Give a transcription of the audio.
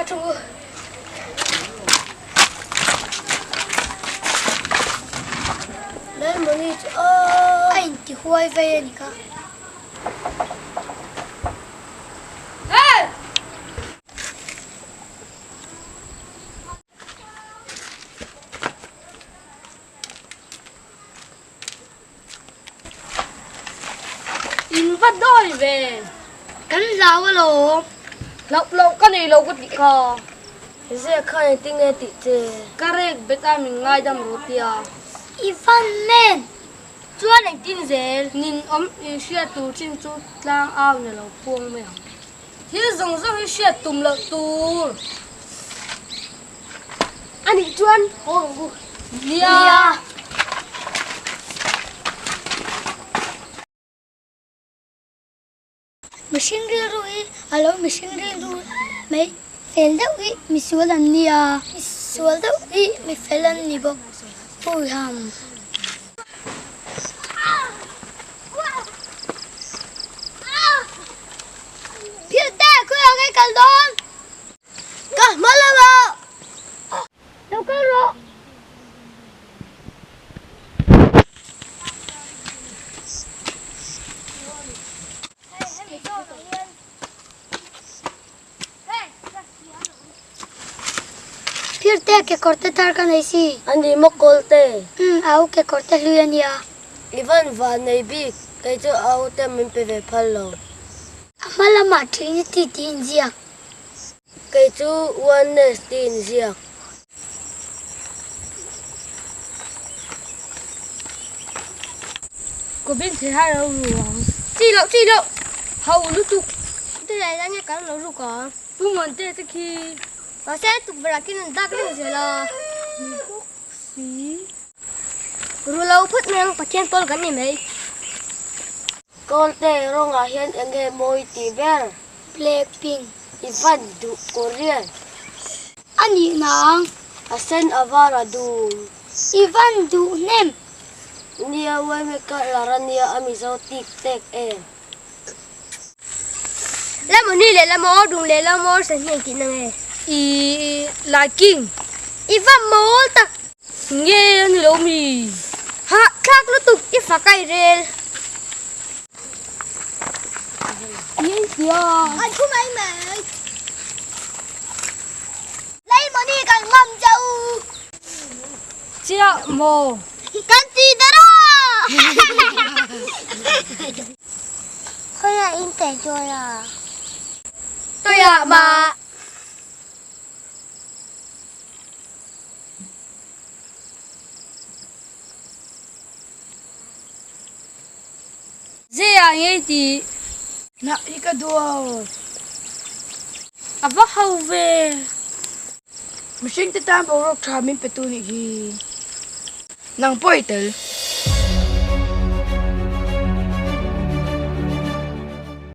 tunggu. Lên một đi. Anh thì huay về nhỉ cả. In bắt đôi về. Cắn rau cái lỗ. Lộc lộc cái này lộc cái gì kho. Cái gì khai tiếng nghe tị chê. Cái này bây giờ mình ngay đâm roti à. Ivan men. Chúa này tin gì? Nhìn in xe tù trên chỗ lang ao nhà lộc buông mày. Thế dùng cái xe tùm lợn tù. Anh đi chuan. Ồ. Lia. Mình sinh ra rồi. Alo mình sinh ra rồi. Mấy phèn đâu ý mình xua lần đi à. Mình xua đâu ý mình phèn lần đi bốc. Ôi hàm. Phía ta cứ ở cái cần đón. Cả mất là bộ. Đâu có rồi. फिर ते के करते तार का नहीं सी Andi mo kolte. आओ के करते लुयन या Ivan van nei bi cái chỗ ao tem mình về phalo. amala ma thini ti tin zia Cái chỗ Wednesday zia. Có biết thế hai đâu rồi. Chi đâu. Hầu lúc tụ. thế này ra nghe cái nó ru có Bung muốn thế khi và sẽ tụ vào cái nền ta cái gì là xí. ru lâu phút nang pa chen tol kan ni mai Kolte rong a hian enge moi ti ber. blackpink Ivan du Korean. ani nang Asen avara du. ivan du nem Nia we me ka larania ami zo tik tek e. la mo ni le la mo du le la mo sen ni kin nang e I liking. ivan mo ta Nghe ni lo mi. ha khak lu tu i fa kai rel Yes ya. anh cũng mấy mày lấy mo ni kan ngam jau Chia mo. kan ti daro Khơi là in tẻ rồi à Tôi à mà. Dê à nghe thì nãy đi cả đùa. À vác hầu về. Mình sinh tới tam bảo rốc trà mình phải tu này thì nàng bôi tới.